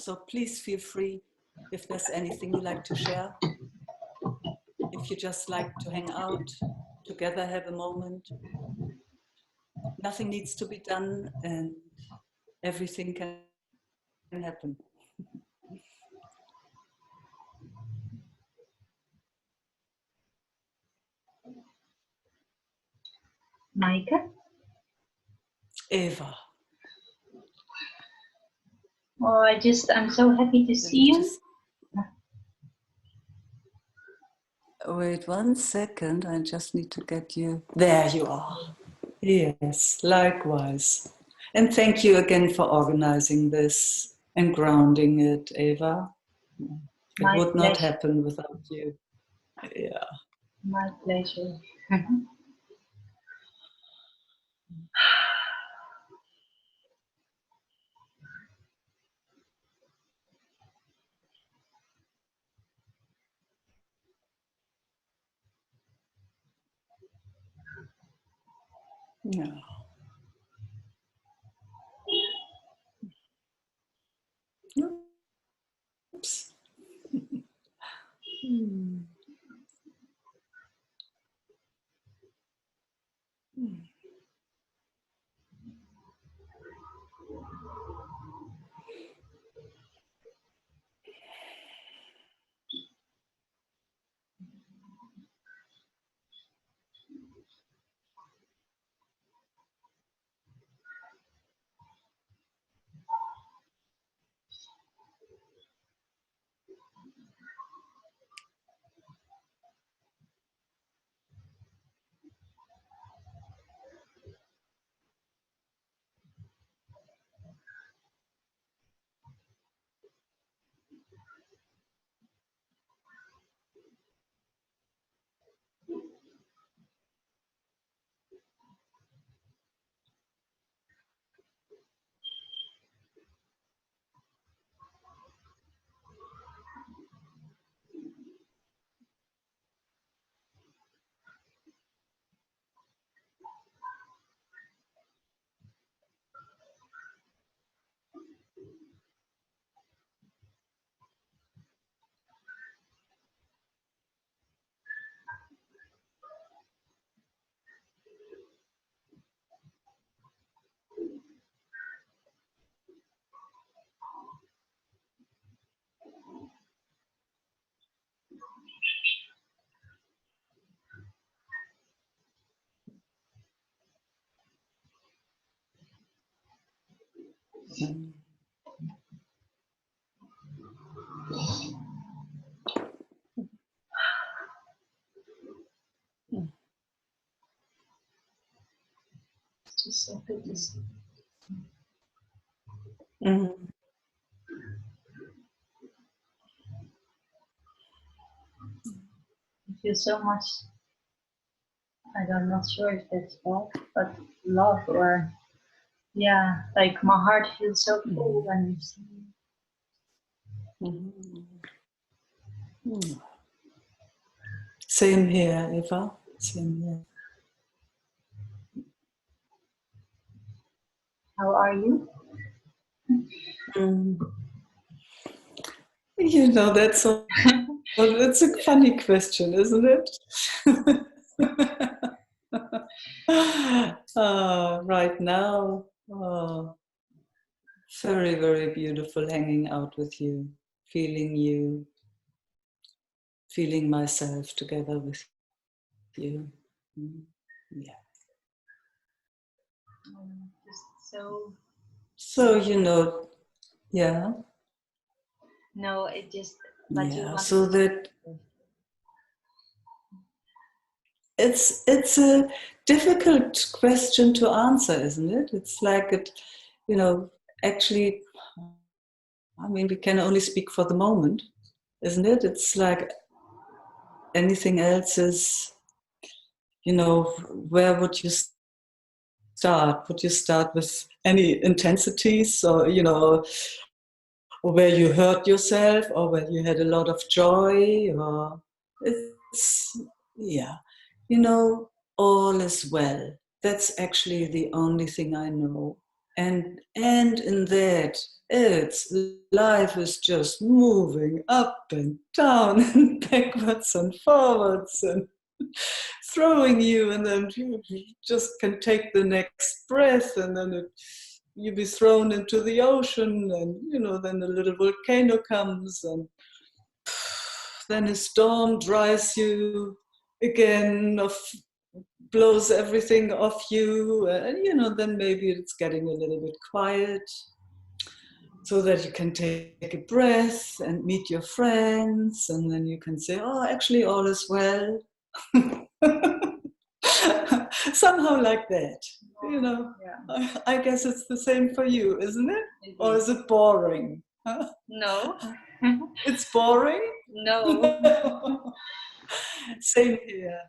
So please feel free if there's anything you like to share. If you just like to hang out together, have a moment. Nothing needs to be done and everything can happen. Meike? Eva. Oh, I'm so happy to see you. Wait 1 second, I just need to get you. There you are. Yes, likewise. And thank you again for organizing this and grounding it, Eva. It would not happen without you. Yeah. My pleasure. Yeah. Oops. It's just so good to see. Mm-hmm. I feel so much, I'm not sure if that's love, but love or, yeah, like my heart feels so full when you see me. Same here, Eva. Same here. How are you? You know, that's a funny question, isn't it? Right now, very, very beautiful hanging out with you, feeling myself together with you. Yeah. Just so. So, you know, yeah. No, it just. Yeah, so that it's a difficult question to answer, isn't it? It's like it, you know, actually, I mean, we can only speak for the moment, isn't it? It's like anything else is, you know, where would you start? Would you start with any intensities or, you know, or where you hurt yourself or where you had a lot of joy or it's, yeah, you know, all is well. That's actually the only thing I know. and in that, it's life is just moving up and down and backwards and forwards and throwing you, and then you just can take the next breath, and then you be thrown into the ocean, and then a little volcano comes, and then a storm dries you again, blows everything off you, and then maybe it's getting a little bit quiet, so that you can take a breath and meet your friends, and then you can say, oh, actually all is well. Somehow like that, Yeah. I guess it's the same for you, isn't it? It is. Or is it boring? Huh? No. It's boring? No. Same here.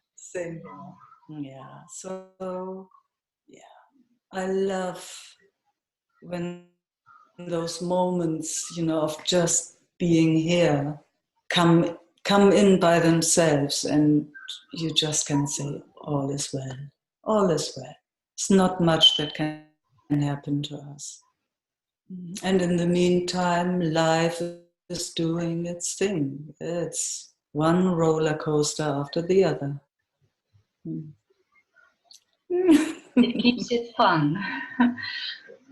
Yeah, so yeah, I love when those moments, of just being here come in by themselves, and you just can say, all is well, all is well. It's not much that can happen to us. And in the meantime, life is doing its thing. It's one roller coaster after the other. It keeps it fun.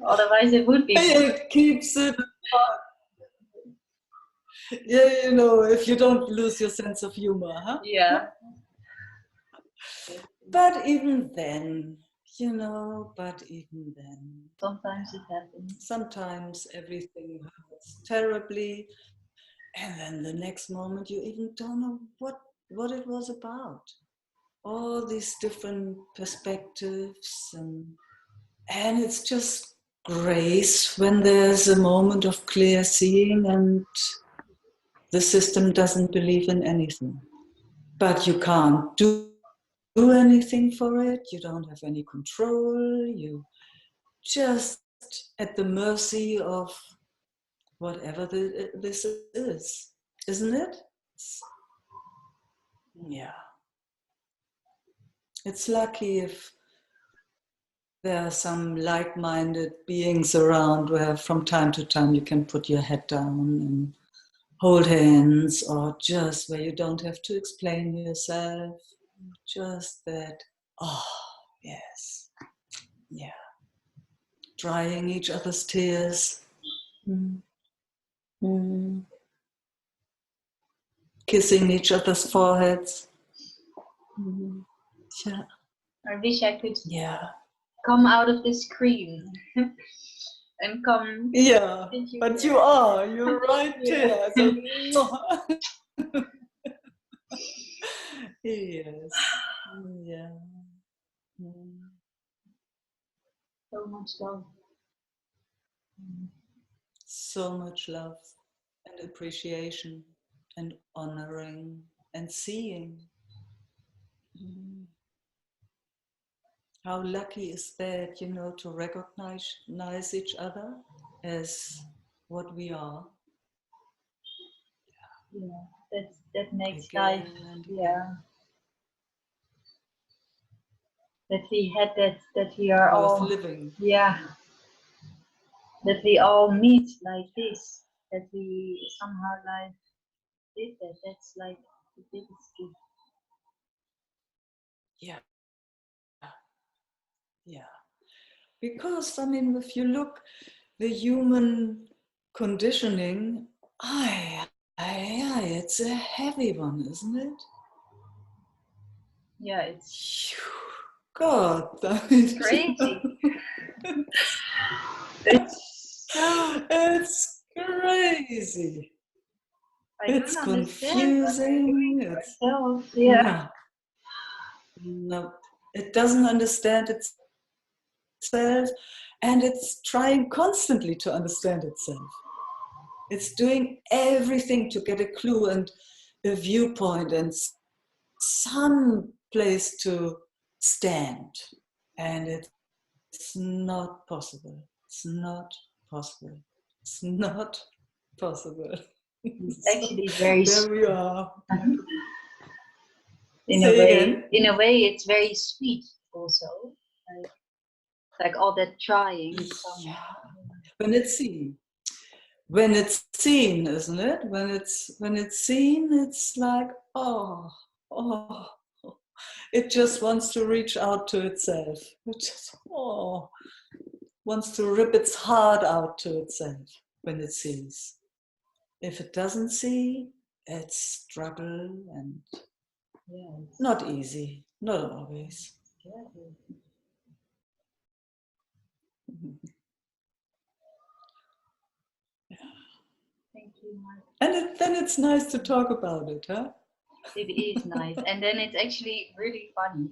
Otherwise it would be. It keeps it fun. Yeah, if you don't lose your sense of humor, huh? Yeah. But even then, Sometimes it happens. sometimes everything hurts terribly, and then the next moment you even don't know what it was about. All these different perspectives, and it's just grace when there's a moment of clear seeing and the system doesn't believe in anything. But you can't do anything for it. You don't have any control. You just at the mercy of whatever this is, isn't it? Yeah. It's lucky if there are some like-minded beings around where from time to time you can put your head down and hold hands, or just where you don't have to explain yourself. Just that, oh, yes, yeah. Drying each other's tears. Mm. Kissing each other's foreheads. Yeah. I wish I could Yeah. come out of this screen and come. Yeah, but there. you're right there. So, yes. Yeah. So much love. So much love and appreciation and honoring and seeing. How lucky is that, to recognize each other as what we are. Yeah, that makes Again life. and again. Yeah. That we had that we are Worth all living. Yeah. That we all meet like this. That we somehow like did that. That's like the biggest gift. Yeah. Yeah. Because, if you look, the human conditioning, it's a heavy one, isn't it? Yeah, it's God, it's crazy. It's so. It's crazy. It's confusing. It's Yeah. no, it doesn't understand itself, and it's trying constantly to understand itself. It's doing everything to get a clue and a viewpoint and some place to stand, and it's not possible. It's not possible. It's not possible. It's actually very. There we are. In Say a way, again. it's very sweet also. Like, Like all that trying. Yeah. When it's seen. When it's seen, isn't it? When it's seen, it's like, oh, oh, it just wants to reach out to itself. It just wants to rip its heart out to itself when it sees. If it doesn't see, it's struggle and not easy, not always. Thank you, Mike. And then it's nice to talk about it, huh? It is nice, and then it's actually really funny.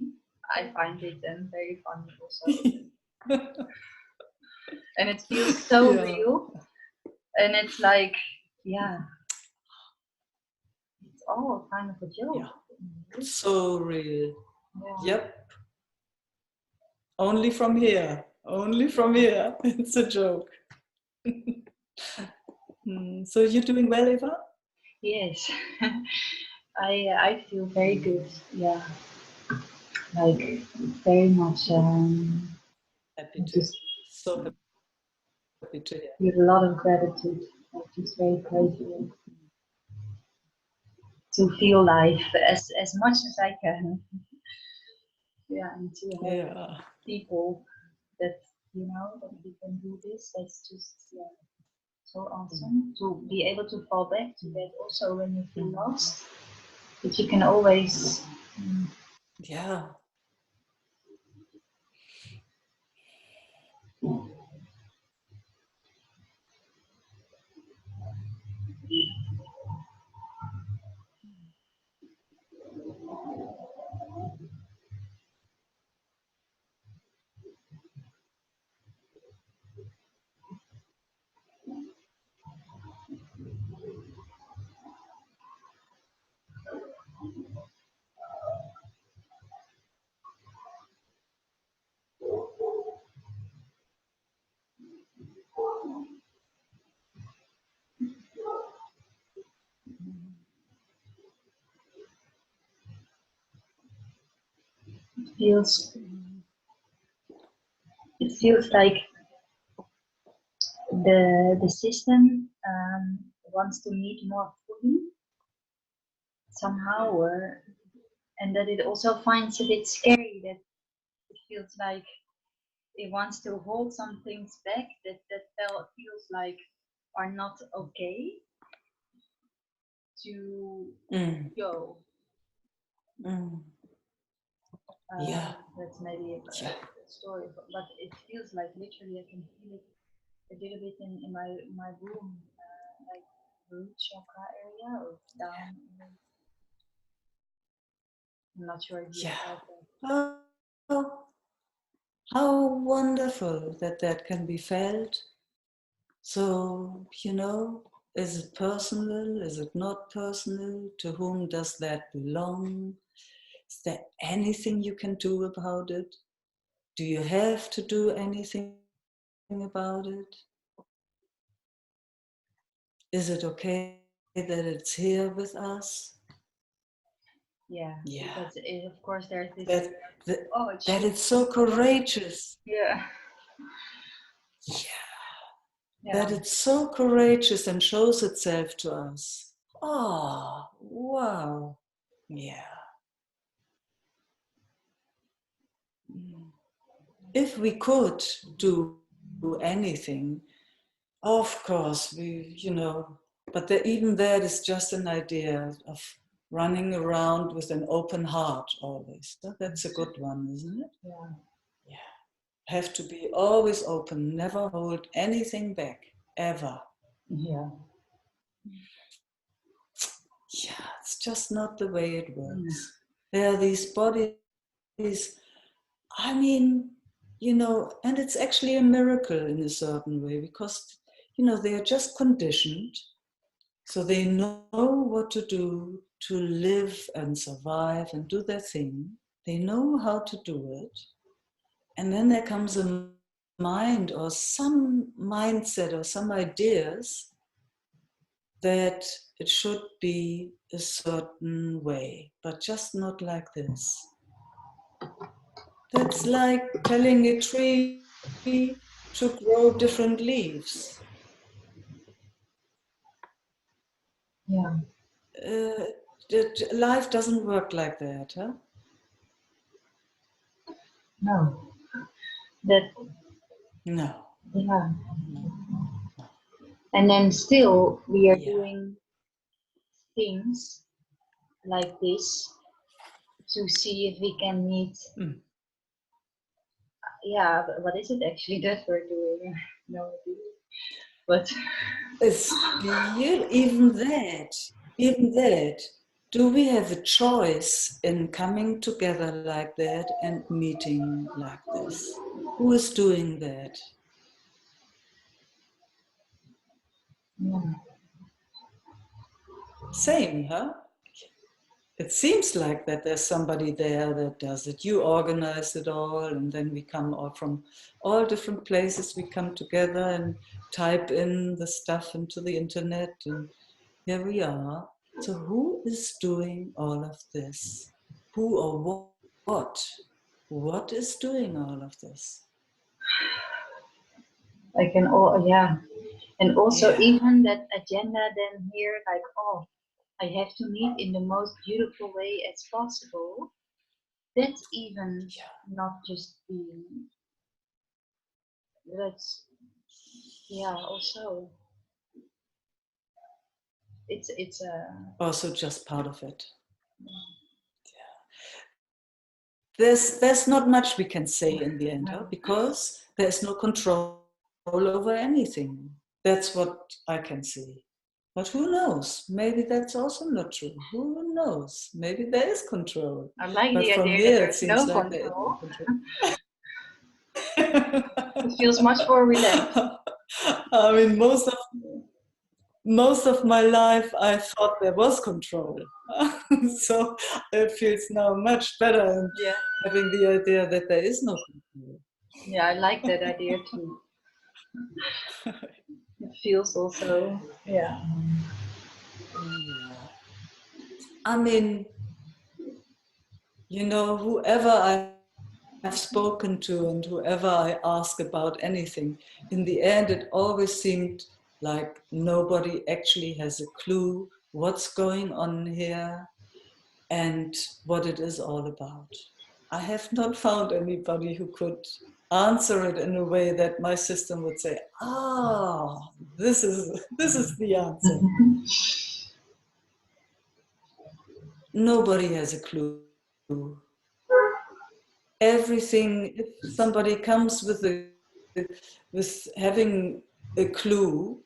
I find it very funny also, and it feels so real. And it's like, yeah, it's all kind of a joke. Yeah. So real. Yep. Only from here. Only from here. It's a joke. So you're doing well, Eva? Yes. I feel very good. Yeah. Like very much Happy to. just So happy to hear. with a lot of gratitude. Like just very grateful to feel life as much as I can. Yeah, and to have people that that we can do this. That's just so awesome to be able to fall back to that also when you feel lost. That you can always Yeah. feels it feels like the system wants to meet more fully somehow, and that it also finds a bit scary that it feels like it wants to hold some things back that feels like are not okay to go. Yeah. That's maybe a story, but it feels like literally I can feel it a little bit in my room, like root chakra area or down. I'm not sure if you felt that. Oh, how wonderful that that can be felt. So, is it personal? Is it not personal? To whom does that belong? Is there anything you can do about it? Do you have to do anything about it? Is it okay that it's here with us? Yeah, because of course there's this. That it's so courageous. Yeah. That it's so courageous and shows itself to us. Oh, wow. Yeah. If we could do anything, of course, but even that is just an idea of running around with an open heart always. That's a good one, isn't it? Yeah. Have to be always open, never hold anything back, ever. Yeah. Yeah, it's just not the way it works. There are these bodies, and it's actually a miracle in a certain way because, they are just conditioned. So they know what to do to live and survive and do their thing. They know how to do it. And then there comes a mind or some mindset or some ideas that it should be a certain way, but just not like this. That's like telling a tree to grow different leaves. Yeah. Life doesn't work like that, huh? No. That. No. Yeah. No. And then still we are Yeah. doing things like this to see if we can meet. Mm. Yeah, but what is it actually that we're doing? No idea. But It's even that. Do we have a choice in coming together like that and meeting like this? Who is doing that? yeah. Same, huh? It seems like that there's somebody there that does it. You organize it all, and then we come all from all different places. We come together and type in the stuff into the internet, and here we are. So who is doing all of this? Who or what? What is doing all of this? I can all yeah. And also Yeah, even that agenda then here like oh I have to meet in the most beautiful way as possible. That's even yeah. not just being that's yeah also it's a Also just part of it. There's not much we can say in the end, huh? no. Because there's no control over anything. That's what I can see. But who knows? Maybe that's also not true. Who knows? Maybe there is control. I like But the from idea that here, it there's seems no like there is no control. control. It feels much more relaxed. I mean, most of my life, I thought there was control. So it feels now much better Yeah. having the idea that there is no control. Yeah, I like that idea too. It feels also yeah. Yeah. I mean, whoever I've spoken to and whoever I ask about anything, in the end, it always seemed like nobody actually has a clue what's going on here and what it is all about. I have not found anybody who could answer it in a way that my system would say, this is the answer. Nobody has a clue. Everything, if somebody comes with having a clue,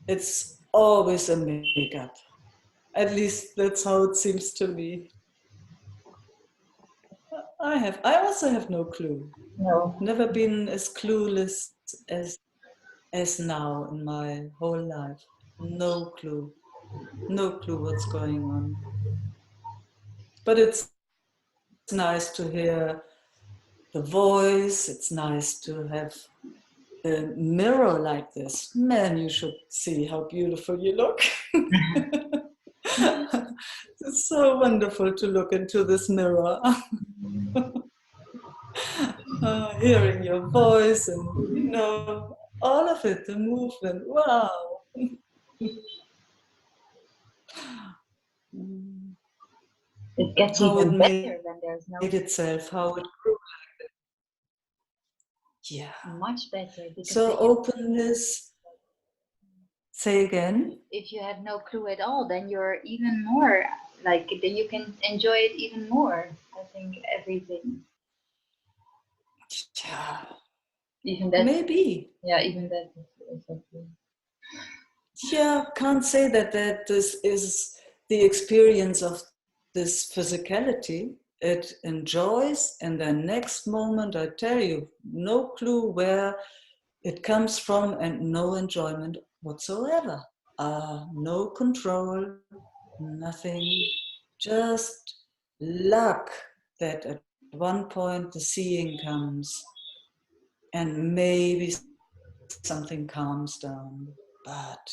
it's always a make-up. At least that's how it seems to me. I also have no clue. No. Never been as clueless as as now in my whole life. No clue. No clue what's going on. But it's nice to hear the voice. It's nice to have a mirror like this. Man, you should see how beautiful you look. It's so wonderful to look into this mirror. Hearing your voice and, all of it, the movement. Wow. It gets How it even made better when there's no itself, how it grew. Yeah. much better because So then you openness, say again. if you have no clue at all, then you're even more like then you can enjoy it even more. I think everything, Yeah, even that, maybe. yeah, even that is exactly. Yeah, can't say that this is the experience of this physicality. It enjoys, and then next moment, I tell you, no clue where it comes from and no enjoyment whatsoever. No control, nothing, just luck that at one point the seeing comes and maybe something calms down. But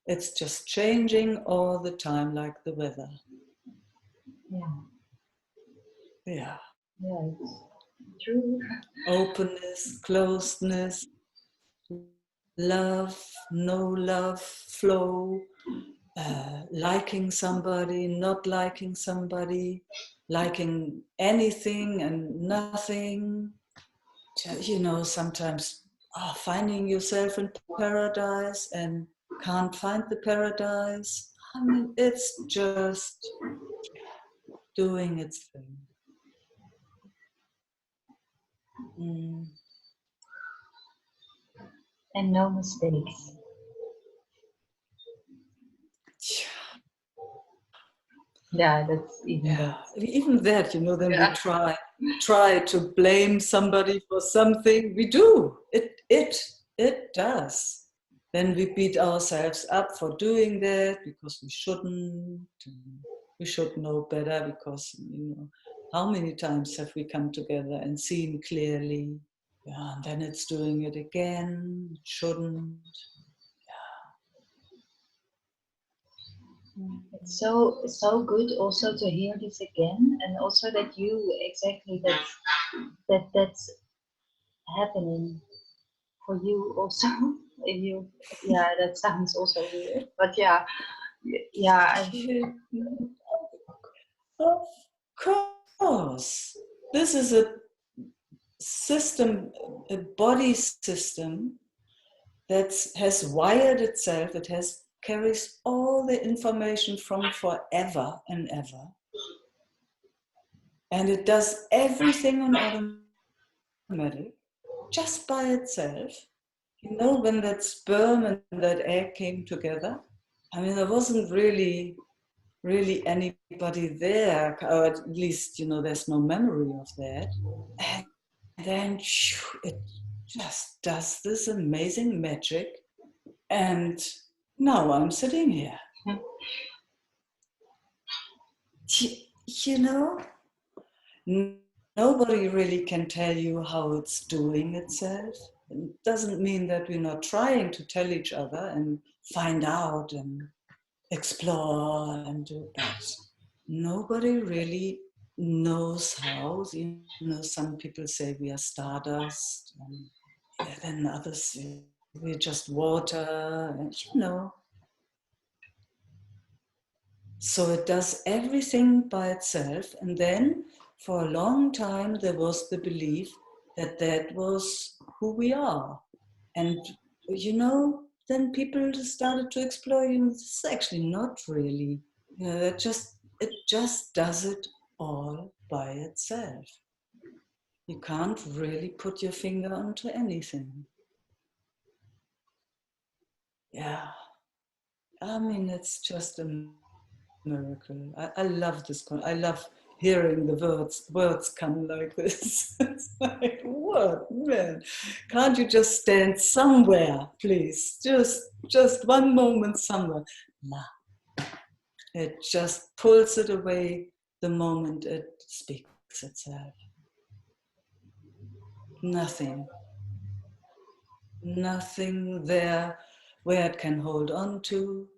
it's just changing all the time like the weather. Yeah, Yeah. yeah, it's True. Openness, closeness, love, no love, flow, liking somebody, not liking somebody, liking anything and nothing. You know, sometimes finding yourself in paradise and can't find the paradise. I mean, it's just doing its thing. Mm. And no mistakes. Yeah, that's even that. Even that, you know, then we try to blame somebody for something. We do. It does. Then we beat ourselves up for doing that because we shouldn't. We should know better because, you know, how many times have we come together and seen clearly? Yeah, and then it's doing it again. It shouldn't. It's so good also to hear this again, and also that you exactly that's happening for you also. If you, yeah, that sounds also weird, but yeah, Of course, this is a system, a body system that has wired itself. It carries all the information from forever and ever, and it does everything on automatic, just by itself. You know, when that sperm and that egg came together, I mean, there wasn't really anybody there, or at least, you know, there's no memory of that. And then it just does this amazing magic, and now I'm sitting here. You know, nobody really can tell you how it's doing itself. It doesn't mean that we're not trying to tell each other and find out and explore and do that. Nobody really knows how. You know, some people say we are stardust, and then others say we're just water, and you know. So it does everything by itself, and then for a long time there was the belief that that was who we are. And you know, then people started to explore, you know, this is actually not really, you know, it just does it all by itself. You can't really put your finger onto anything. Yeah, I mean, it's just a miracle. I love this. I love hearing the words come like this. It's like, what, man? Can't you just stand somewhere, please? Just one moment somewhere. Nah. It just pulls it away the moment it speaks itself. Nothing there where it can hold on to,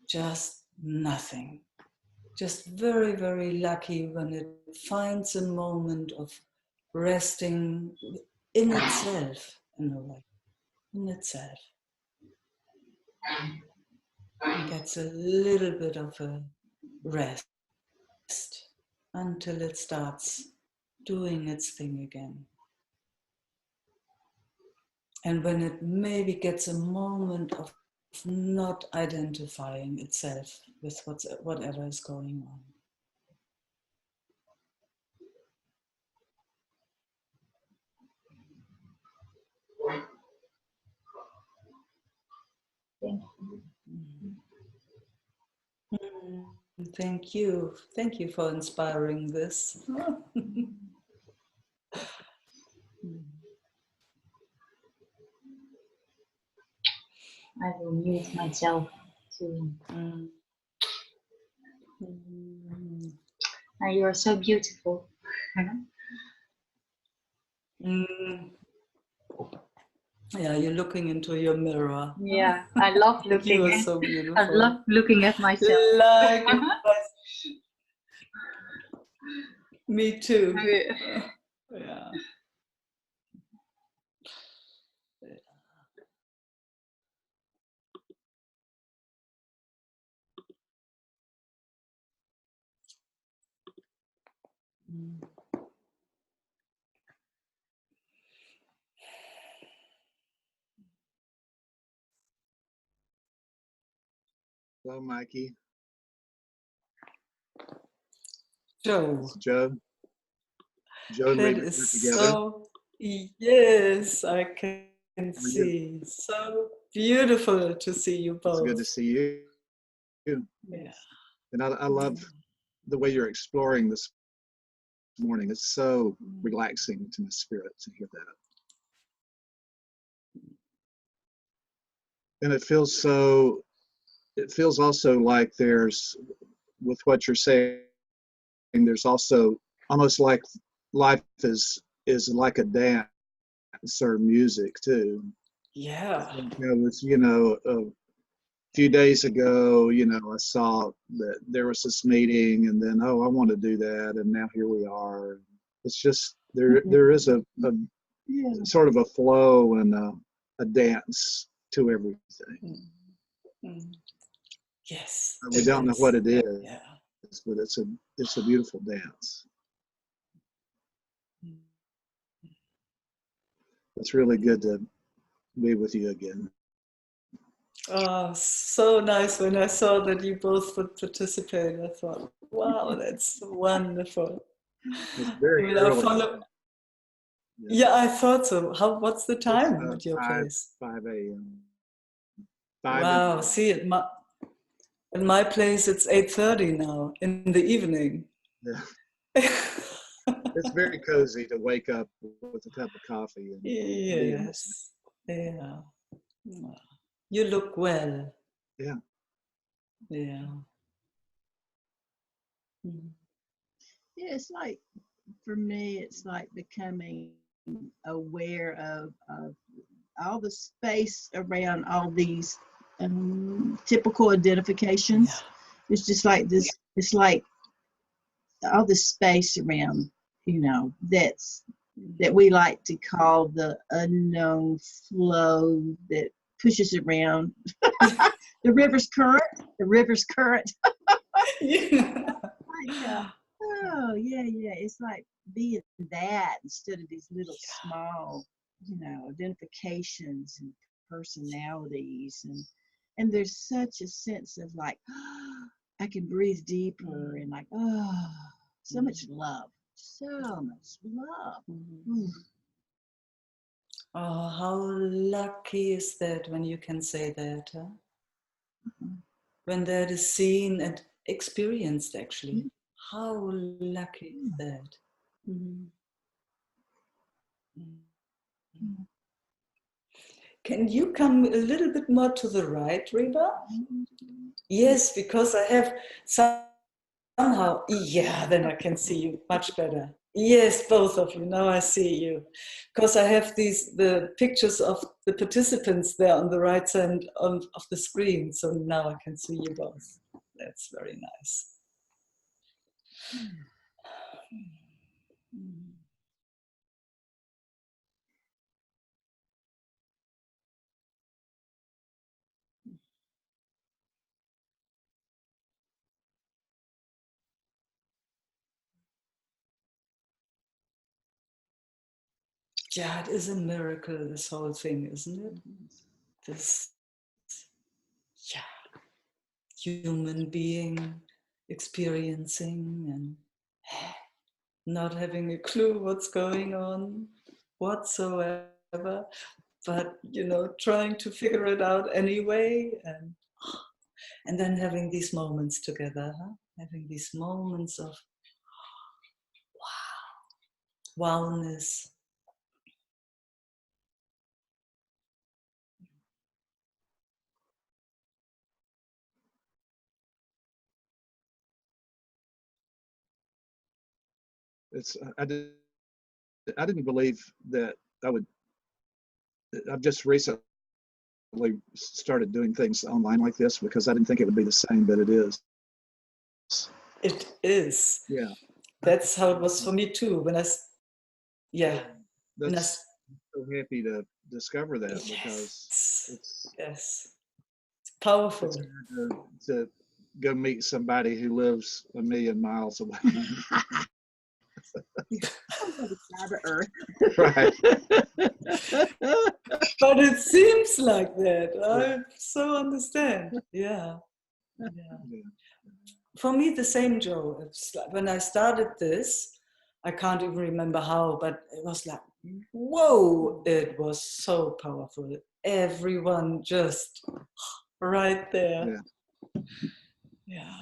just nothing. Just very, very lucky when it finds a moment of resting in itself, in a way, in itself. And gets a little bit of a rest until it starts doing its thing again. And when it maybe gets a moment of not identifying itself with whatever is going on. Thank you. Thank you. Thank you for inspiring this. I will mute myself too. You are so beautiful. Yeah, you're looking into your mirror. Yeah, I love looking. You are so beautiful. I love looking at myself. Me too. Yeah. Mm. Hello, Mikey. Joe. It's Joe. Joe and That Rita is together. so, yes, I can see. So beautiful to see you both. It's good to see you. Yeah. And I love the way you're exploring this morning. It's so relaxing to my spirit to hear that. And it feels also like there's, with what you're saying, there's also almost like life is like a dance or music too. Yeah. A few days ago, I saw that there was this meeting, and then, oh, I want to do that, and now here we are. It's just there is a sort of a flow and a dance to everything. Yes. We don't know what it is, yeah. but it's a beautiful dance. It's really good to be with you again. Oh, so nice. When I saw that you both would participate, I thought, wow, that's wonderful. It's very early. Yeah, I thought so. What's the time at your 5 place? 5 a.m. Wow, see, at my place, it's 8:30 now in the evening. Yeah. It's very cozy to wake up with a cup of coffee and be in this. Yeah. You look well. Yeah. Yeah. Yeah, it's like, for me, it's like becoming aware of all the space around all these typical identifications. Yeah. It's just like this, it's like all the space around, that we like to call the unknown flow that pushes around. The river's current. Yeah. Oh, yeah. It's like being that instead of these little small, identifications and personalities. And there's such a sense of like, I can breathe deeper and like, so much love. So much love. Oh, how lucky is that when you can say that, huh? When that is seen and experienced, actually. How lucky is that? Can you come a little bit more to the right, Reba? Yes, because I have somehow, then I can see you much better. Yes, both of you, now I see you. Because I have the pictures of the participants there on the right side of the screen, so now I can see you both. That's very nice. Yeah, it is a miracle, this whole thing, isn't it? This, human being experiencing and not having a clue what's going on whatsoever, but trying to figure it out anyway, and then having these moments together, having these moments of wowness. I didn't believe that I've just recently started doing things online like this because I didn't think it would be the same, but it is. It is. Yeah. That's how it was for me too. When I Yeah. That's so happy to discover that, yes. because it's powerful. It's hard to go meet somebody who lives 1,000,000 miles away. On the other side of Earth. Right. But it seems like that. I so understand. Yeah. For me, the same, Joe. It's like when I started this, I can't even remember how, but it was like, whoa, it was so powerful. Everyone just right there. Yeah.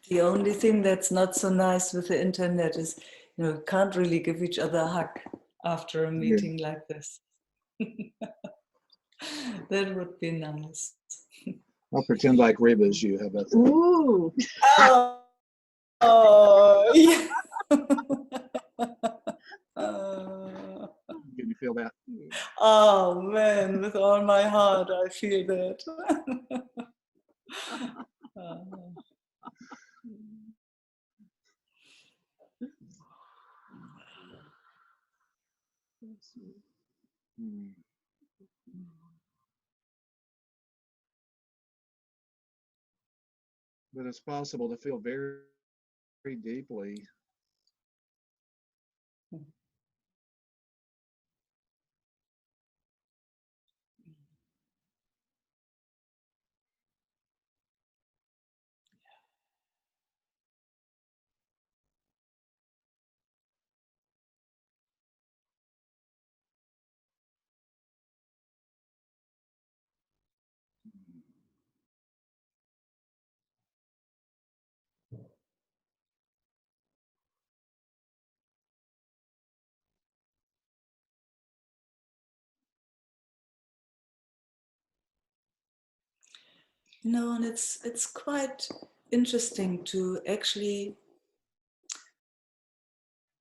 The only thing that's not so nice with the internet is, you can't really give each other a hug after a meeting like this. That would be nice. I'll pretend like Reba's you. How about that? Ooh. Oh, yeah. Can you feel that? Oh man, with all my heart, I feel that. But it's possible to feel very, very deeply. No, and it's quite interesting to actually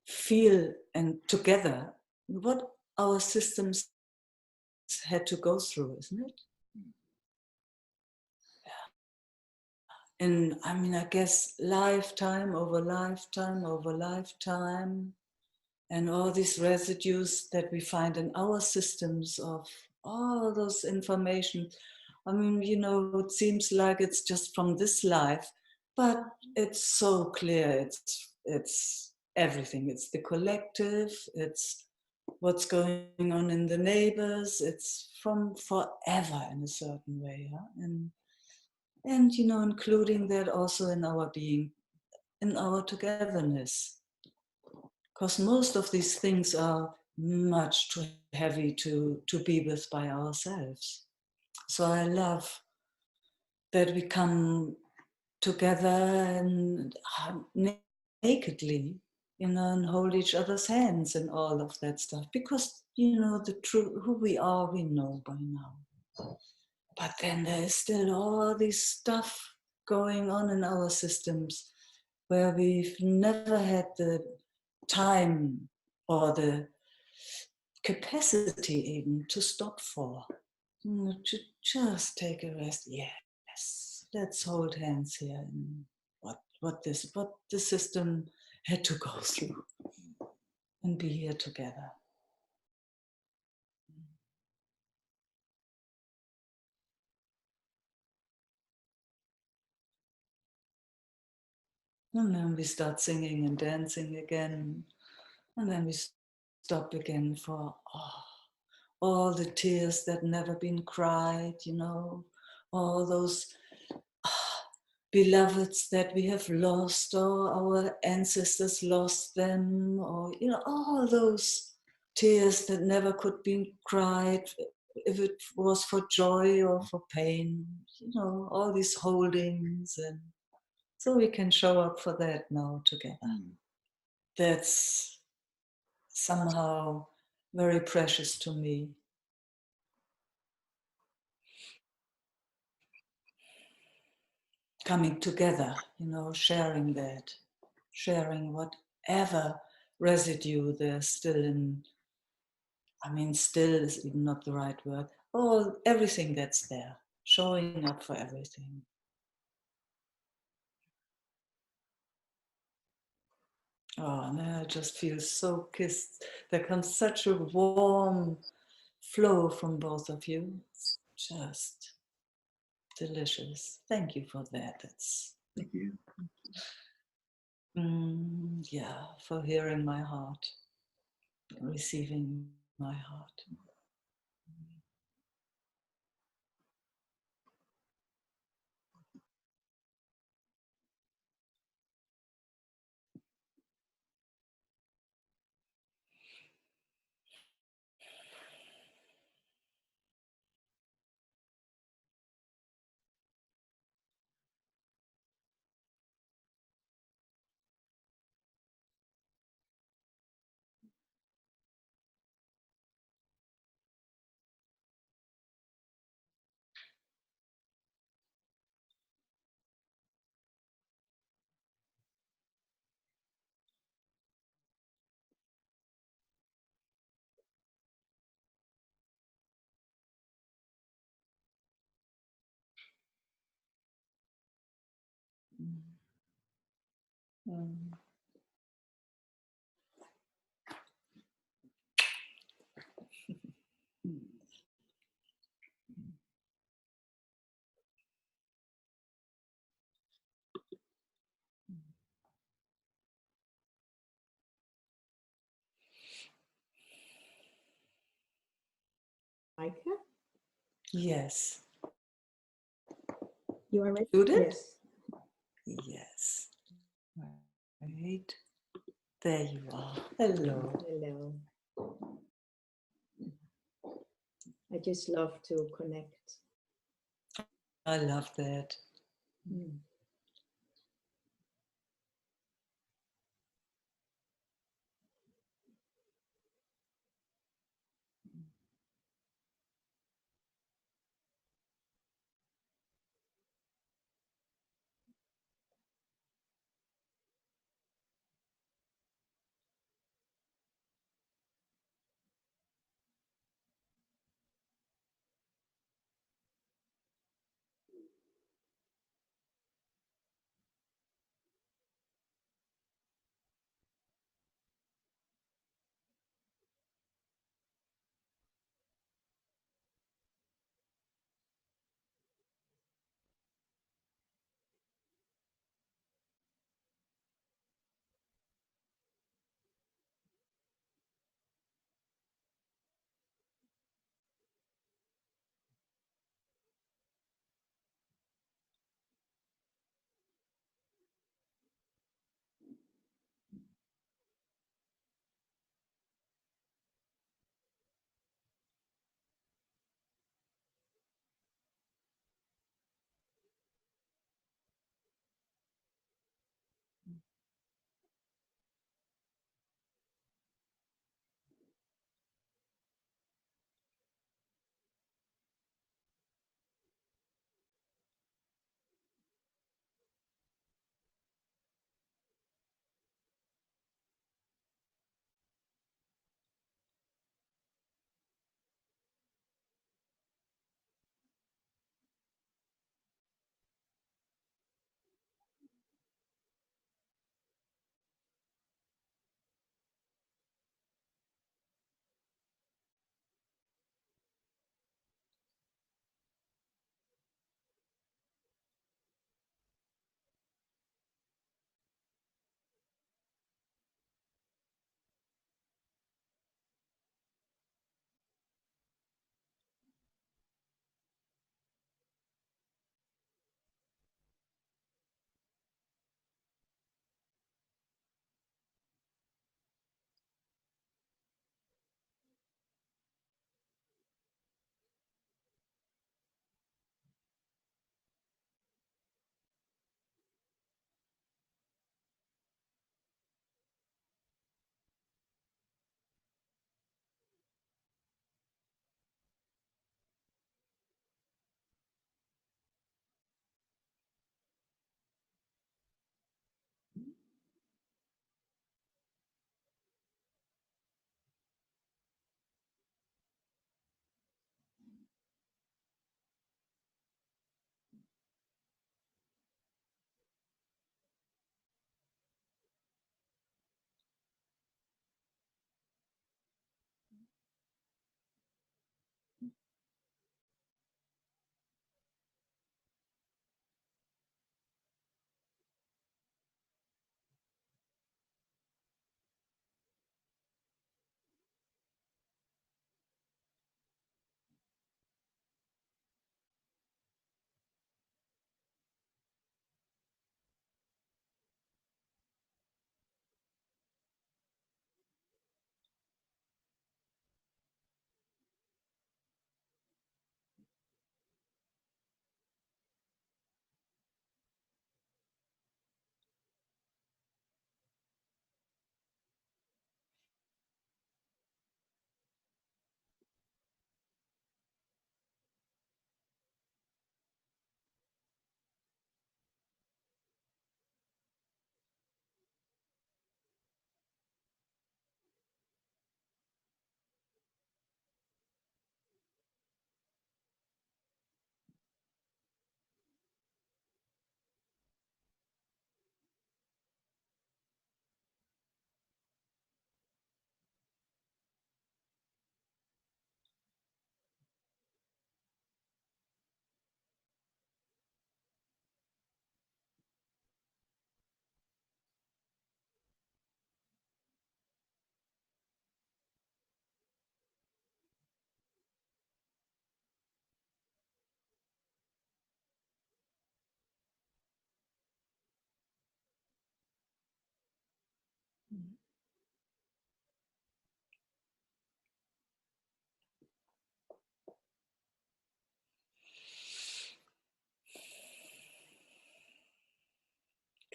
feel and together what our systems had to go through, isn't it? And I mean, I guess lifetime over lifetime over lifetime, and all these residues that we find in our systems of all those information. I mean, it seems like it's just from this life, but it's so clear. It's everything. It's the collective. It's what's going on in the neighbors. It's from forever in a certain way, yeah? And including that also in our being, in our togetherness. Because most of these things are much too heavy to be with by ourselves. So I love that we come together and nakedly, and hold each other's hands and all of that stuff. Because, the true who we are, we know by now. But then there is still all this stuff going on in our systems where we've never had the time or the capacity even to stop for. To just take a rest. Yes, let's hold hands here in what the system had to go through and be here together. And then we start singing and dancing again. And then we stop again for all the tears that never been cried, all those beloveds that we have lost, or our ancestors lost them, or, all those tears that never could be cried, if it was for joy or for pain, all these holdings. And so we can show up for that now together. That's somehow very precious to me. Coming together, sharing that, sharing whatever residue there's still in. Still is even not the right word. Everything that's there, showing up for everything. And I just feel so kissed. There comes such a warm flow from both of you. It's just delicious. Thank you for that. Thank you. Yeah, for hearing my heart, receiving my heart. Mm. Meike? Yes. You are ready? Judith? Yes. Yes. Right. There you are. Hello. Hello. I just love to connect. I love that. Mm.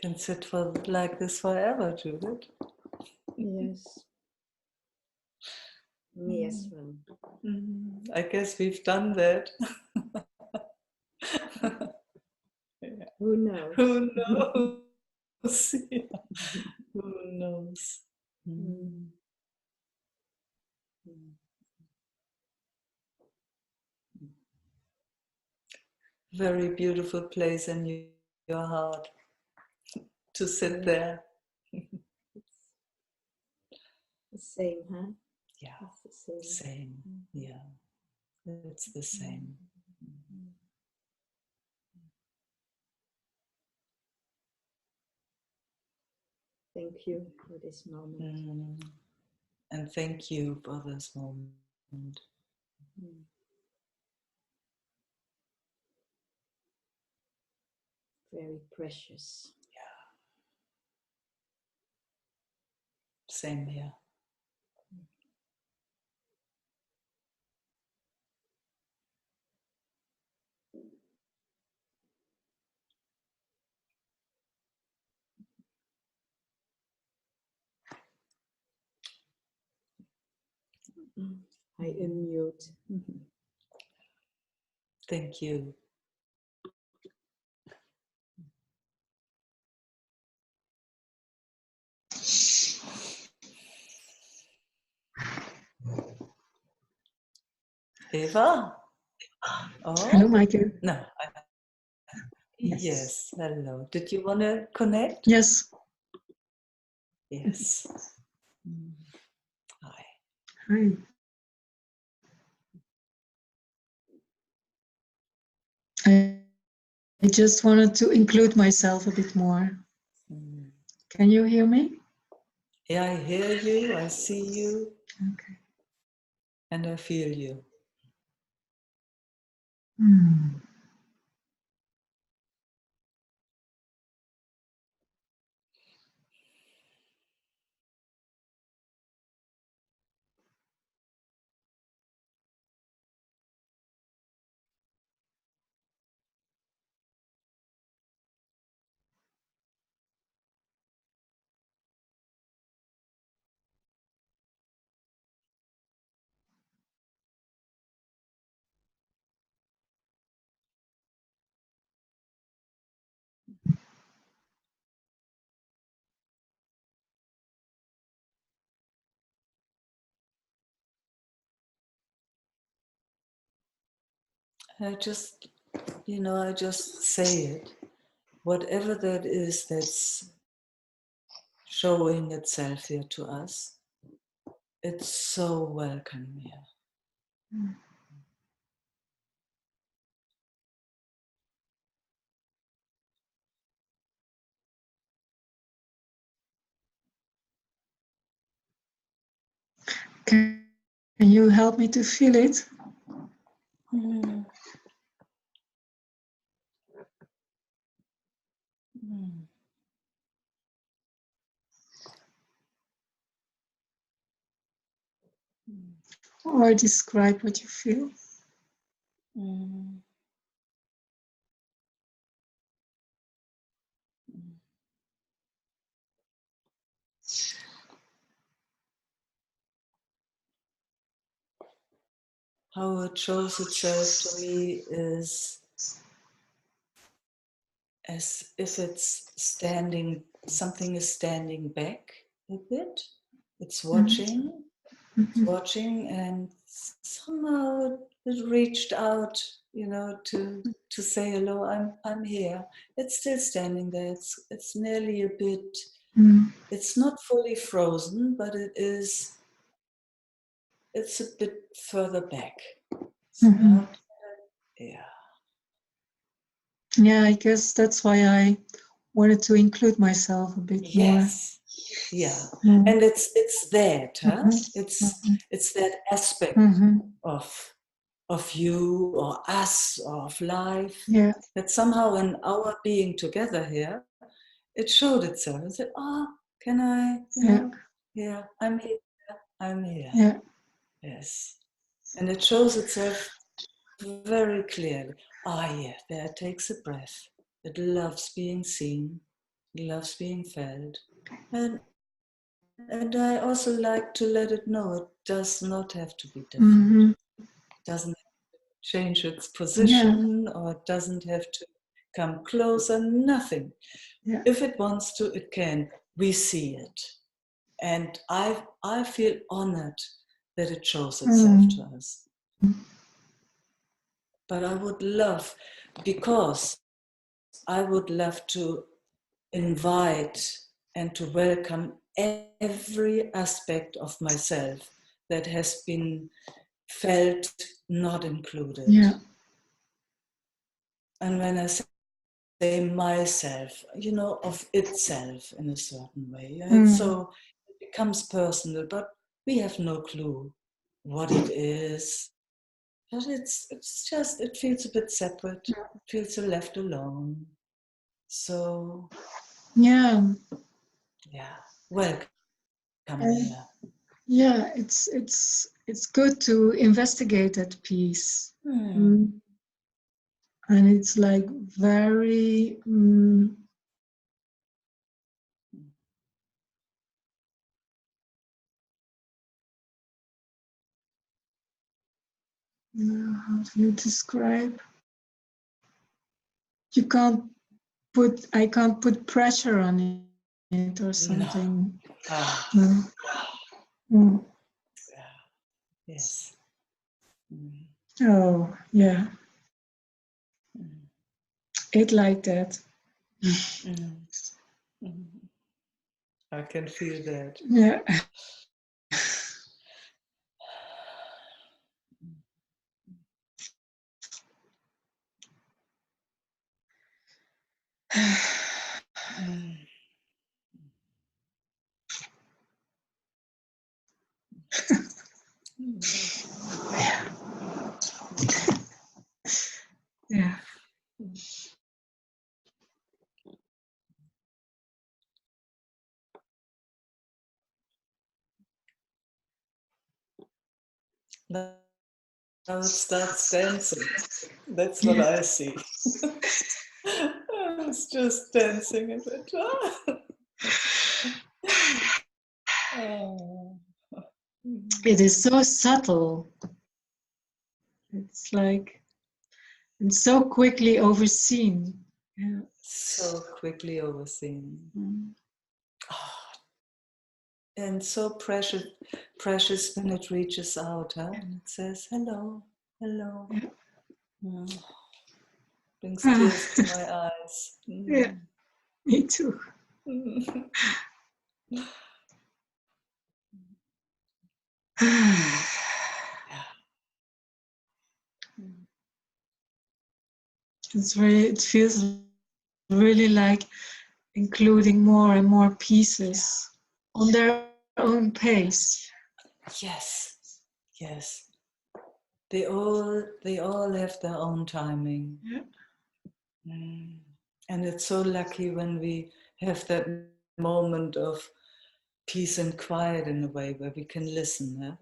Can sit for like this forever, Judith. Yes. Me as well. I guess we've done that. Yeah. Who knows? Who knows? Yeah. Who knows? Very beautiful place in your heart to sit there. The same, huh? Yeah, it's the same. Same. Yeah, it's the same. Thank you for this moment. And thank you for this moment. Very precious. Yeah. Same here. I unmute. Thank you. Eva? Oh? Hello, Meike. No. Yes. Hello. Did you want to connect? Yes. Yes. Hi. Hi. I just wanted to include myself a bit more. Can you hear me? Yeah, I hear you, I see you, Okay. and I feel you. I just say it. Whatever that is that's showing itself here to us, it's so welcome here. Can you help me to feel it? Or describe what you feel? How it shows itself to me is as if it's something is standing back a bit. It's watching, and somehow it reached out, to say hello. I'm here. It's still standing there. It's nearly a bit. It's not fully frozen, but it's a bit further back. It's not. Yeah. Yeah, I guess that's why I wanted to include myself a bit more. Yes. Yeah. And it's that, huh? It's that aspect of you or us or of life that somehow in our being together here, it showed itself and said, can I, yeah, I'm here, I'm here. Yeah. Yes. And it shows itself very clearly. Yeah, there it takes a breath. It loves being seen. He loves being felt. And I also like to let it know it does not have to be different. Mm-hmm. It doesn't have to change its position, or it doesn't have to come closer, nothing. Yeah. If it wants to, it can. We see it. And I feel honored that it shows itself to us. But I would love, because I would love to invite and to welcome every aspect of myself that has been felt not included. Yeah. And when I say myself, of itself in a certain way. So it becomes personal, but we have no clue what it is. But it's just, it feels a bit separate, it feels left alone. So yeah, welcome here. Yeah, it's good to investigate that piece. And it's like very how do you describe? I can't put pressure on it or something. No. Yes. Oh, yeah. It like that. I can feel that. Yeah. Yeah. Now it starts dancing. That's what I see. It's just dancing a bit. It is so subtle. It's like, and so quickly overseen. Yeah. So quickly overseen. And so precious when it reaches out, huh? And it says, hello, hello. Brings tears to my eyes. Yeah, me too. It feels really like including more and more pieces on their own pace. Yes, yes. They all have their own timing. Yeah. And it's so lucky when we have that moment of peace and quiet in a way where we can listen.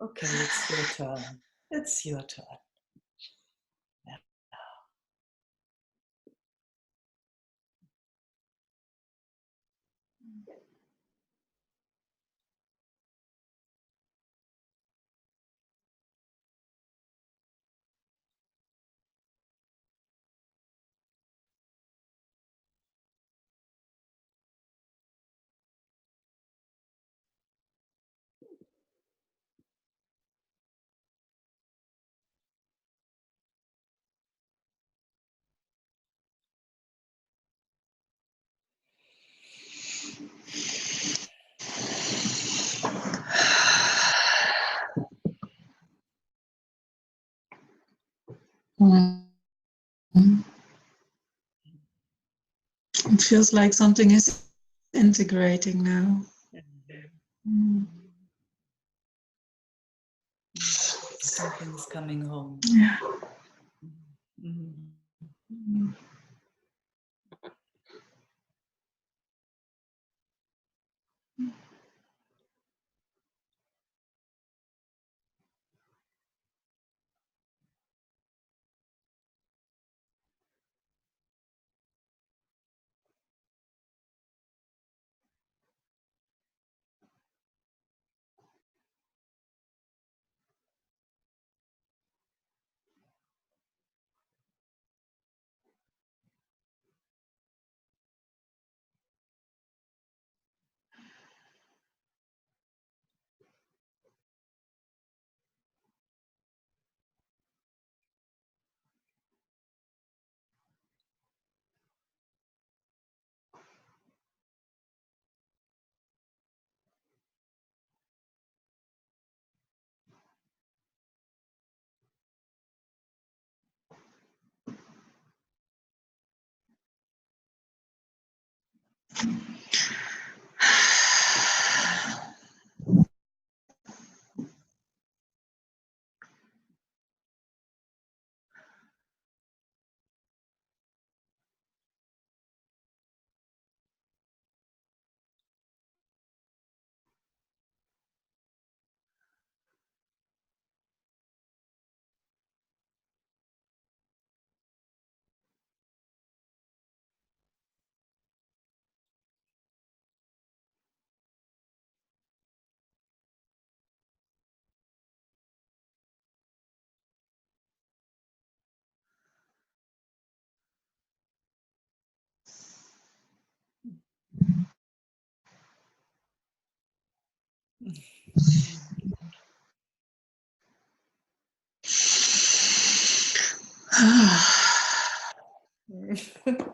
Okay, it's your turn. It's your turn. It feels like something is integrating now. Something is coming home. Yeah.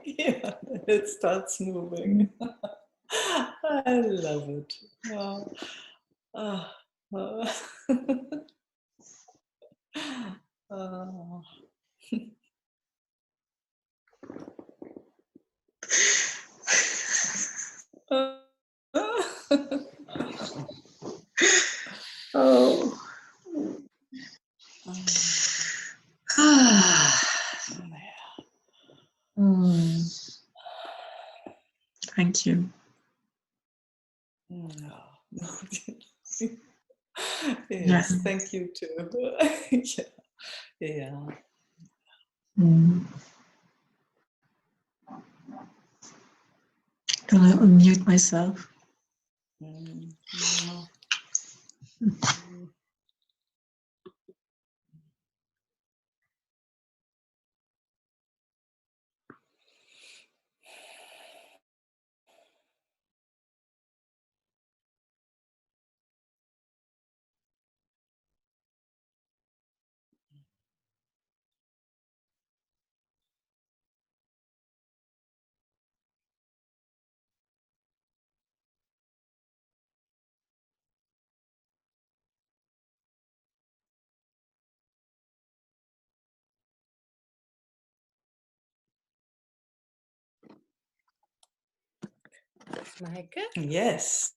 Yeah, it starts moving. I love it. Oh, ah, oh. Oh. Thank you. Yes, thank you too. Yeah. Gonna unmute myself. Meike? Yes.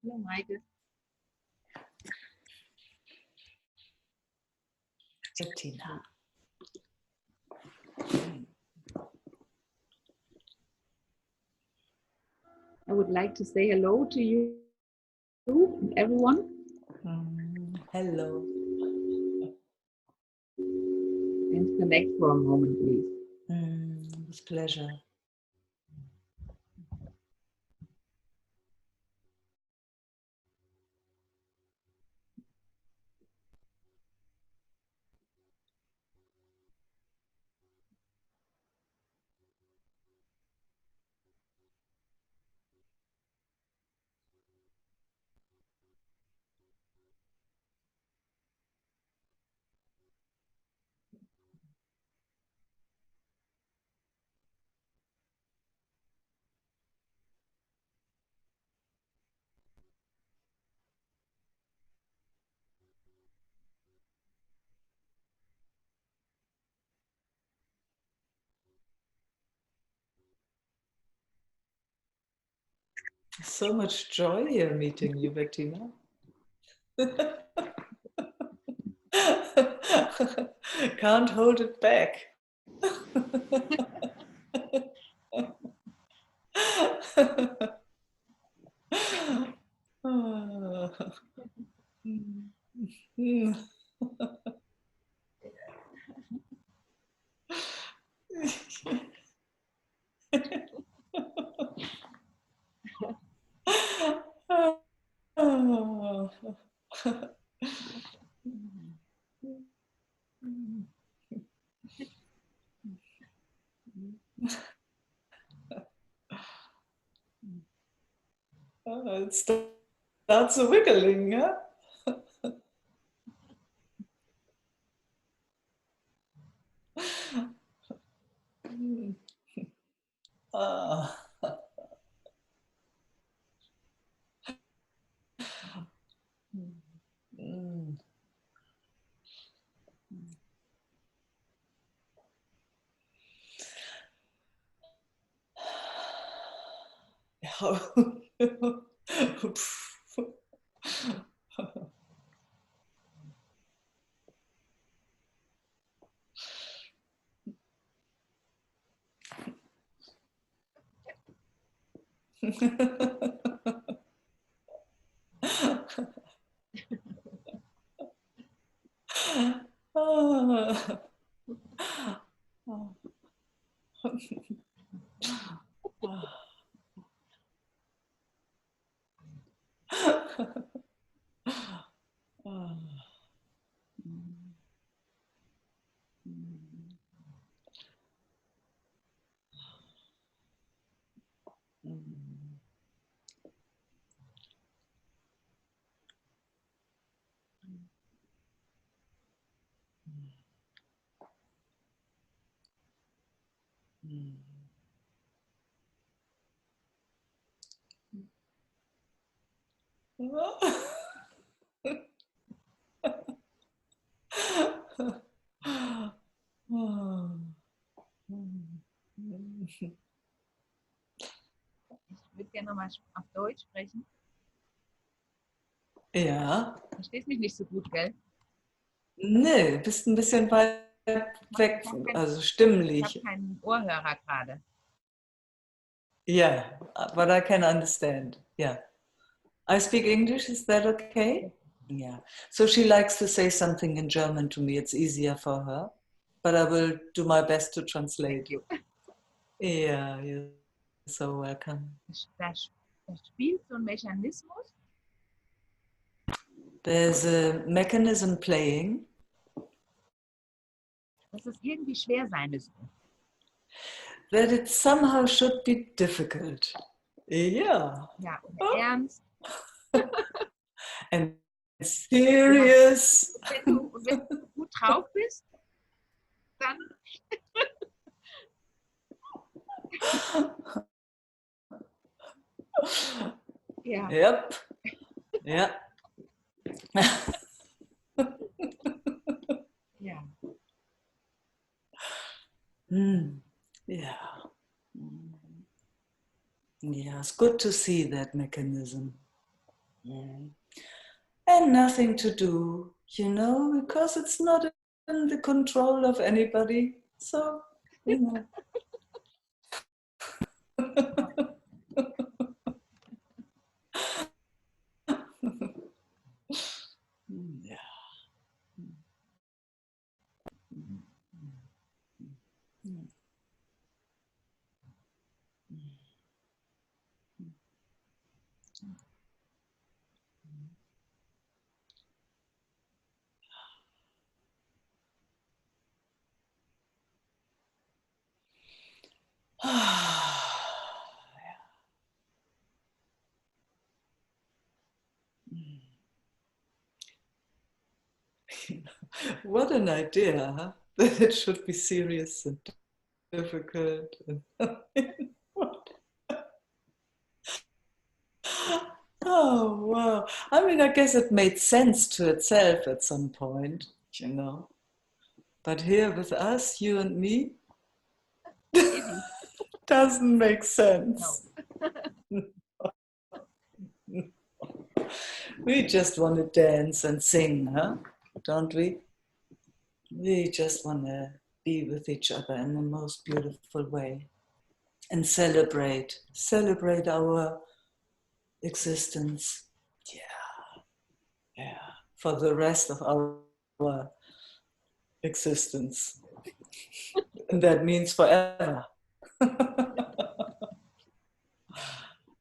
Hello, Meike. Bettina. I would like to say hello to you, everyone. Hello. And connect for a moment, please. With pleasure. So much joy here meeting you, Bettina. Can't hold it back. It starts wiggling, yeah? Ah. Mm. Ich würde gerne nochmal auf Deutsch sprechen. Ja. Du verstehst mich nicht so gut, gell? Nee, bist ein bisschen weit weg, also stimmlich. Ich habe keinen Ohrhörer gerade. Yeah, but I can understand. Yeah. I speak English, is that okay? Yeah. So she likes to say something in German to me. It's easier for her. But I will do my best to translate. Thank you. Yeah, you're so welcome. Da spielt so ein Mechanismus. There's a mechanism playing. Dass es irgendwie schwer sein müsste. That it somehow should be difficult. Yeah. Ja, und ernst. And serious. Wenn du gut drauf bist, dann. Ja. Yep. Yeah. Ja. Yeah. Yeah, it's good to see that mechanism. And nothing to do, you know, because it's not in the control of anybody. So, you know. Yeah. What an idea, huh? That it should be serious and difficult. Oh, wow. I mean, I guess it made sense to itself at some point, you know. But here with us, you and me, doesn't make sense. No. We just want to dance and sing, huh? Don't we? We just want to be with each other in the most beautiful way and celebrate our existence. Yeah, for the rest of our existence. And that means forever.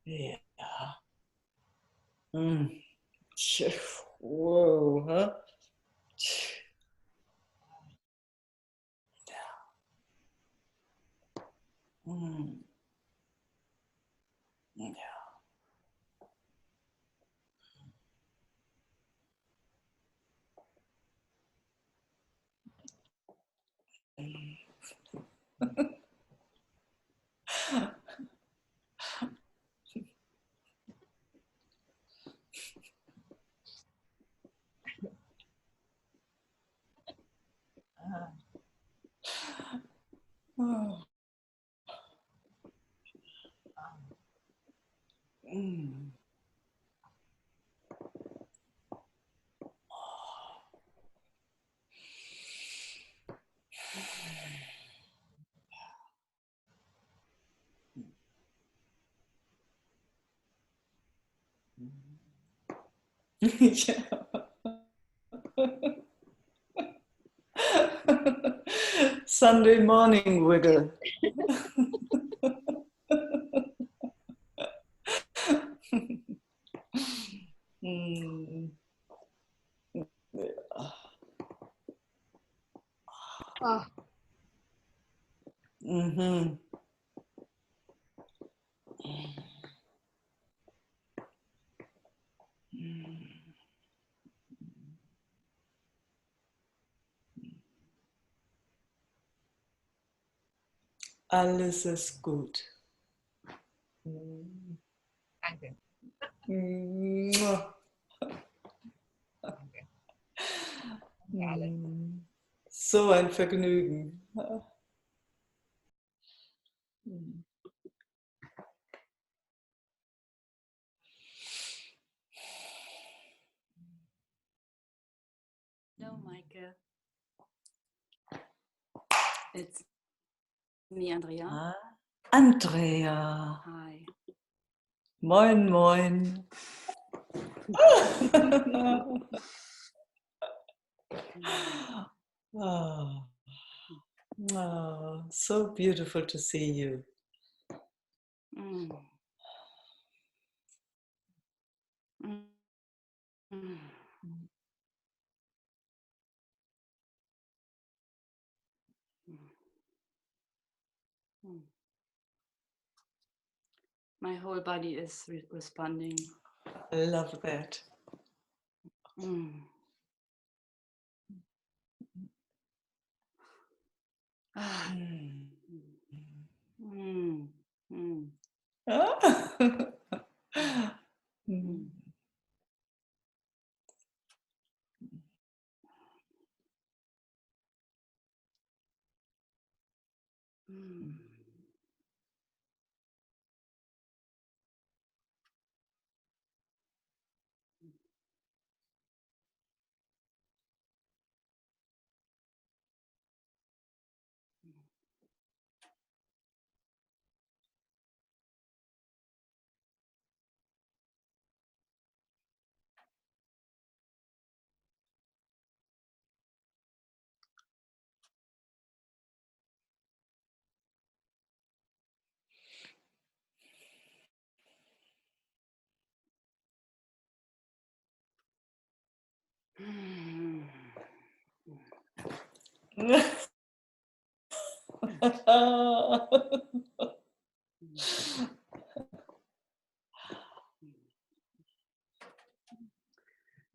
Yeah. Whoa, huh? Yeah. Oh. Mm. Yeah. Sunday morning wiggle. Mm. Oh. Mm-hmm. Alles ist gut. Danke. Mua. Danke. Danke alle. So ein Vergnügen. Hello, Meike. It's me, Andrea. Andrea. Hi. Moin, moin. Oh. Oh, so beautiful to see you. Mm. Mm. Mm. Mm. My whole body is responding. I love that. Mm. Ah. Mm. Mm. Mm. Mm. Mm.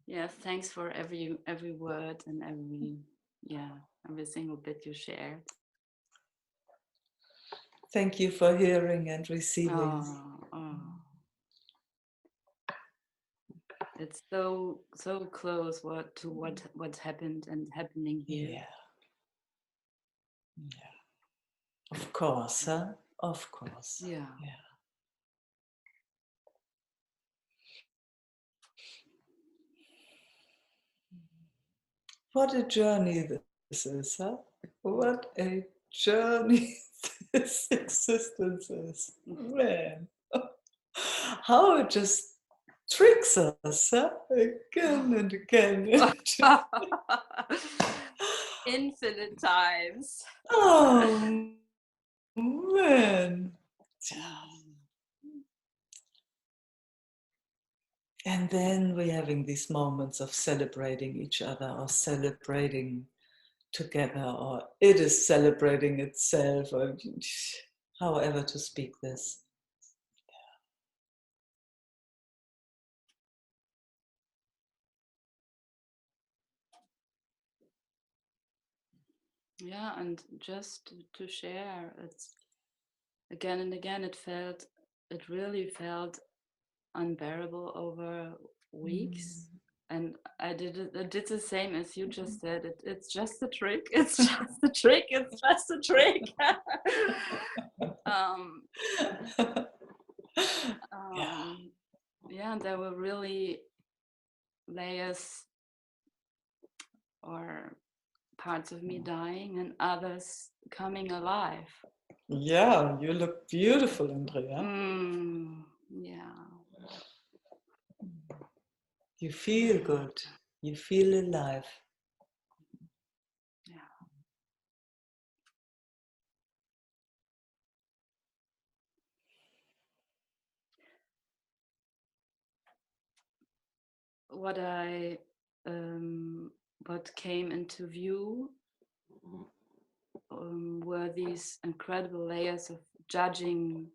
Yeah, thanks for every word and every single bit you shared. Thank you for hearing and receiving. Oh. It's so close to what happened and happening here. Yeah. Of course, huh? Of course. Yeah. What a journey is, huh? What a journey this existence is. Man. How it just tricks us, huh? Again and again. Infinite times. Oh, man. And then we're having these moments of celebrating each other or celebrating together, or it is celebrating itself, or however to speak this. Yeah, and just to share, it's again and again, it really felt unbearable over weeks. And I did the same as you just said. It's just a trick. It's just a trick. It's just a trick. Yeah, and there were really layers or parts of me dying and others coming alive. Yeah, you look beautiful, Andrea. Yeah. You feel good. You feel alive. Yeah. What came into view were these incredible layers of judging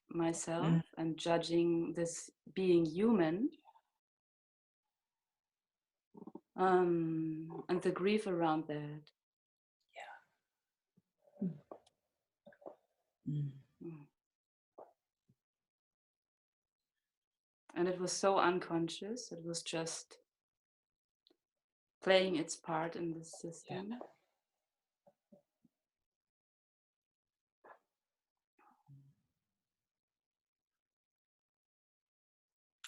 myself and judging this being human, and the grief around that. And it was so unconscious. It was just playing its part in the system. Yeah.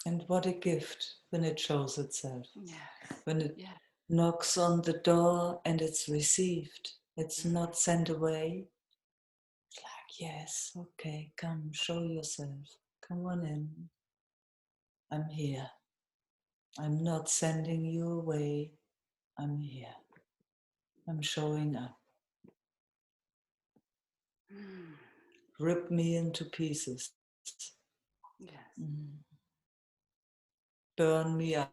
And what a gift when it shows itself. Yes. When it knocks on the door and it's received. It's not sent away. It's like, yes, okay, come, show yourself. Come on in. I'm here. I'm not sending you away. I'm here. I'm showing up. Rip me into pieces. Yes. Burn me up.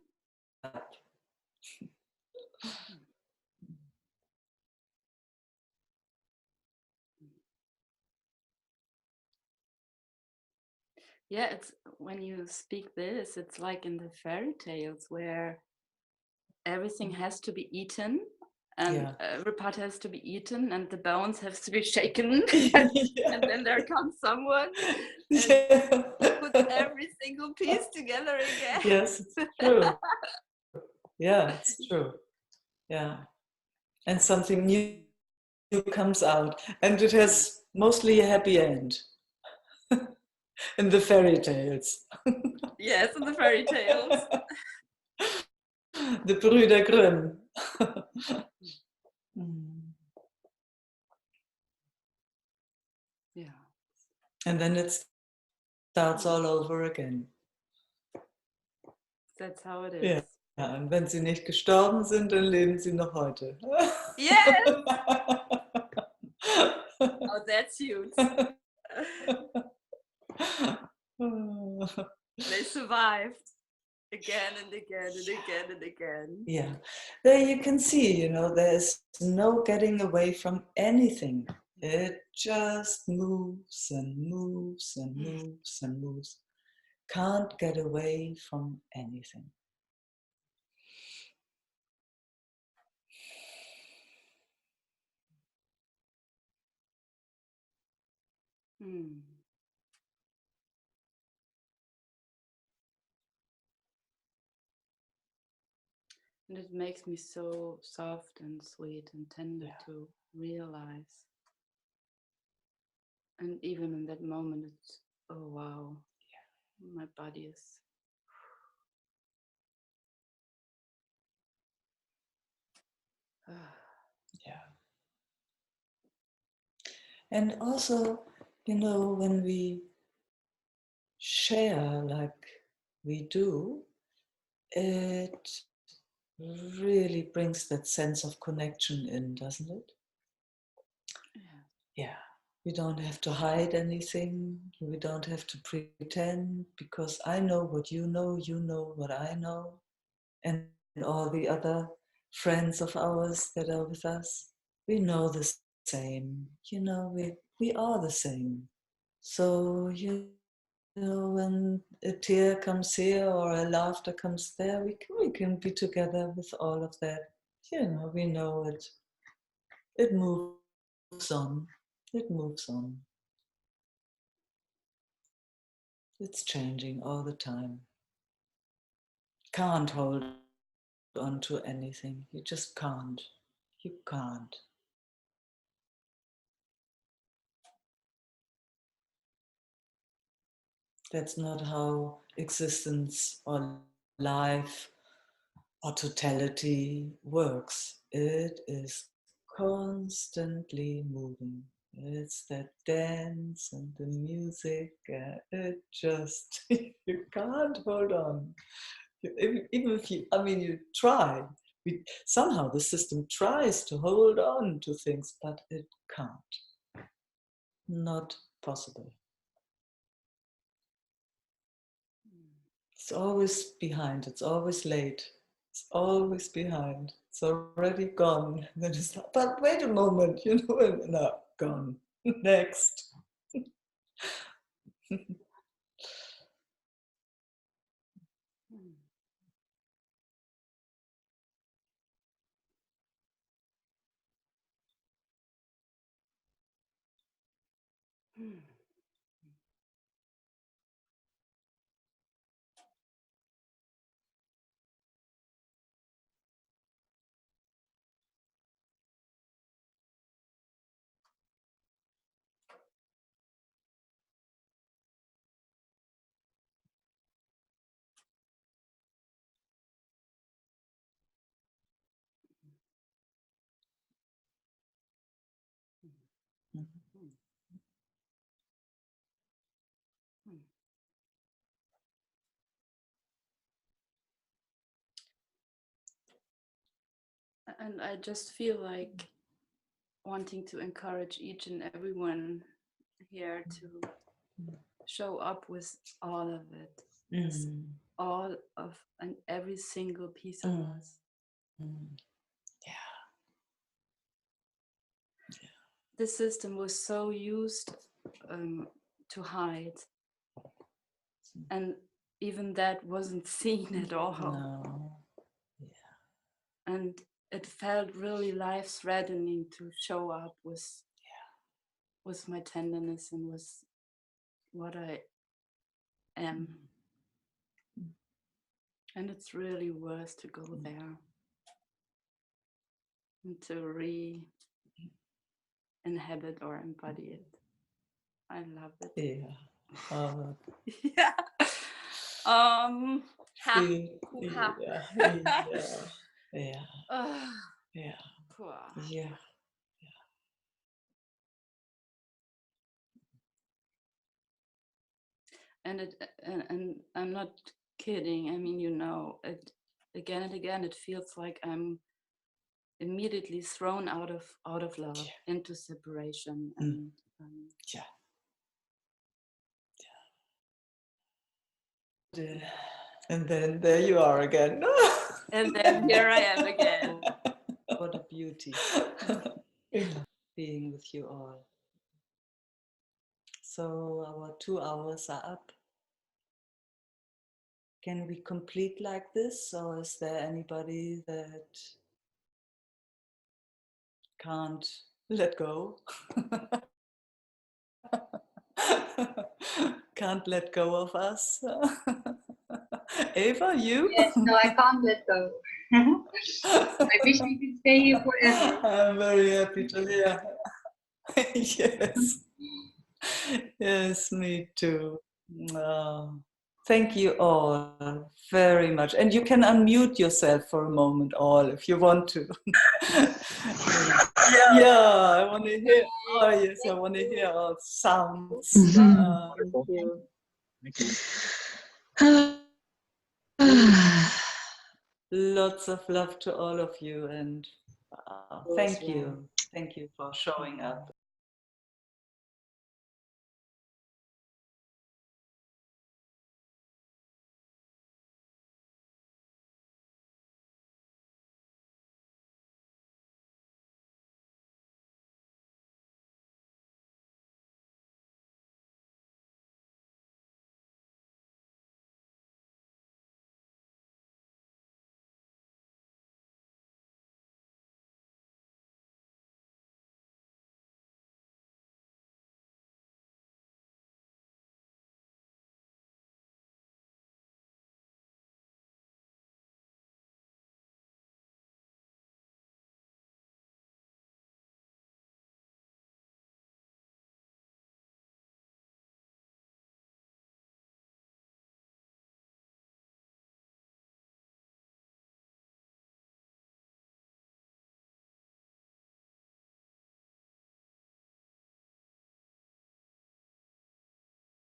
Yeah, it's when you speak this, it's like in the fairy tales where everything has to be eaten and every part has to be eaten and the bones have to be shaken. And then there comes someone and puts every single piece together again. Yes, it's true. Yeah, it's true. Yeah. And something new comes out. And it has mostly a happy end. In the fairy tales. Yes, in the fairy tales. The Brüder Grimm. Yeah. And then it starts all over again. That's how it is. Ja. Ja, und wenn sie nicht gestorben sind, dann leben sie noch heute. Yes! Oh, that's huge. They survived again and again and again and again. Yeah, there you can see, you know, there's no getting away from anything. It just moves and moves and moves and moves. Can't get away from anything. And it makes me so soft and sweet and tender to realize. And even in that moment, it's, oh wow, my body is. And also, when we share like we do, it really brings that sense of connection in, doesn't it? Yeah. We don't have to hide anything. We don't have to pretend, because I know what you know what I know, and all the other friends of ours that are with us, we know the same. We are the same. So, when a tear comes here or a laughter comes there, we can be together with all of that. We know it. It moves on. It moves on. It's changing all the time. Can't hold on to anything. You just can't. You can't. That's not how existence or life or totality works. It is constantly moving. It's that dance and the music. It just, you can't hold on. Even if you try. Somehow the system tries to hold on to things, but it can't. Not possible. It's always behind. It's always late. It's always behind. It's already gone. Then it's like, but wait a moment, no, gone. Next. And I just feel like wanting to encourage each and everyone here to show up with all of it, with all of and every single piece of us. Yeah. The system was so used to hide, and even that wasn't seen at all. No. Yeah. And it felt really life-threatening to show up with my tenderness and with what I am. And it's really worth to go there and to re-inhabit or embody it. I love it. Yeah. Yeah. Yeah. And I'm not kidding. I mean, it again and again. It feels like I'm immediately thrown out of love into separation, and and then there you are again. And then here I am again. What a beauty. Being with you all. So our 2 hours are up. Can we complete like this, or is there anybody that can't let go? Can't let go of us? Eva, you? Yes, no, I can't let go. I wish we could stay here forever. I'm very happy to hear. Yes. Yes, me too. Thank you all very much. And you can unmute yourself for a moment, all, if you want to. Yeah, I want to hear. Oh, yes, I want to hear all sounds. Wonderful. Thank you. Thank you. Lots of love to all of you, and thank you. Thank you for showing up.